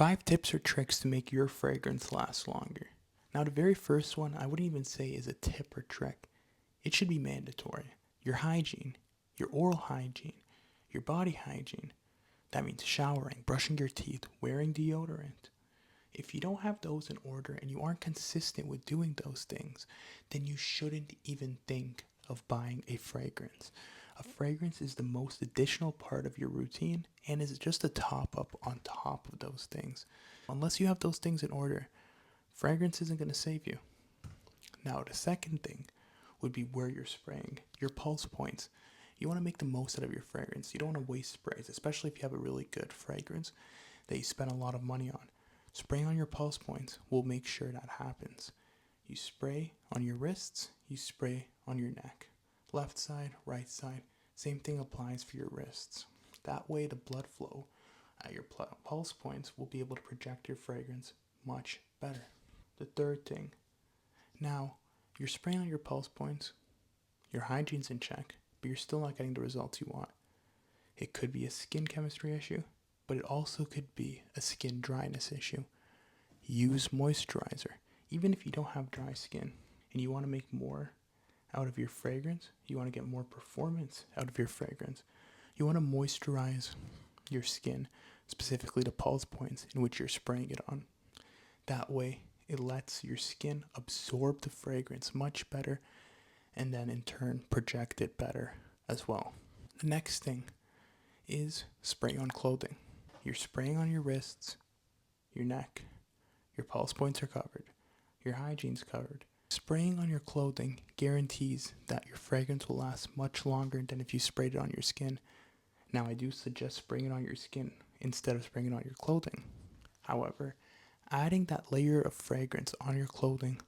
5 tips or tricks to make your fragrance last longer. Now, the very first one I wouldn't even say is a tip or trick. It should be mandatory. Your hygiene, your oral hygiene, your body hygiene. That means showering, brushing your teeth, wearing deodorant. If you don't have those in order and you aren't consistent with doing those things, then you shouldn't even think of buying a fragrance. A fragrance is the most additional part of your routine and is just a top up on top of those things. Unless you have those things in order, fragrance isn't going to save you. Now, the second thing would be where you're spraying, your pulse points. You want to make the most out of your fragrance. You don't want to waste sprays, especially if you have a really good fragrance that you spend a lot of money on. Spraying on your pulse points will make sure that happens. You spray on your wrists, you spray on your neck. Left side, right side, same thing applies for your wrists. That way the blood flow at your pulse points will be able to project your fragrance much better. The third thing, now you're spraying on your pulse points, your hygiene's in check, but you're still not getting the results you want. It could be a skin chemistry issue, but it also could be a skin dryness issue. Use moisturizer. Even if you don't have dry skin and you want to make more out of your fragrance, you want to get more performance out of your fragrance, you want to moisturize your skin, specifically the pulse points in which you're spraying it on. That way, it lets your skin absorb the fragrance much better and then in turn project it better as well. The next thing is spraying on clothing. You're spraying on your wrists, your neck, your pulse points are covered, your hygiene's covered. Spraying on your clothing guarantees that your fragrance will last much longer than if you sprayed it on your skin. Now, I do suggest spraying it on your skin instead of spraying it on your clothing. However, adding that layer of fragrance on your clothing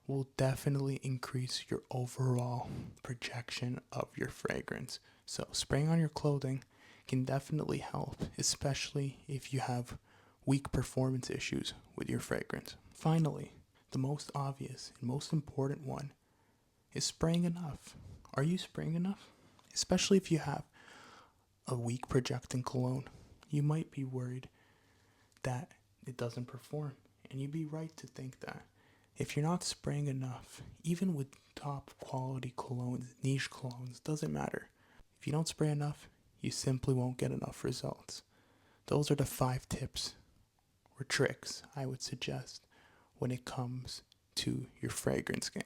will definitely increase your overall projection of your fragrance. So, spraying on your clothing can definitely help, especially if you have weak performance issues with your fragrance. Finally, the most obvious and most important one is spraying enough. Are you spraying enough? Especially if you have a weak projecting cologne, you might be worried that it doesn't perform. And you'd be right to think that. If you're not spraying enough, even with top quality colognes, niche colognes, doesn't matter. If you don't spray enough, you simply won't get enough results. Those are the 5 tips or tricks I would suggest when it comes to your fragrance game.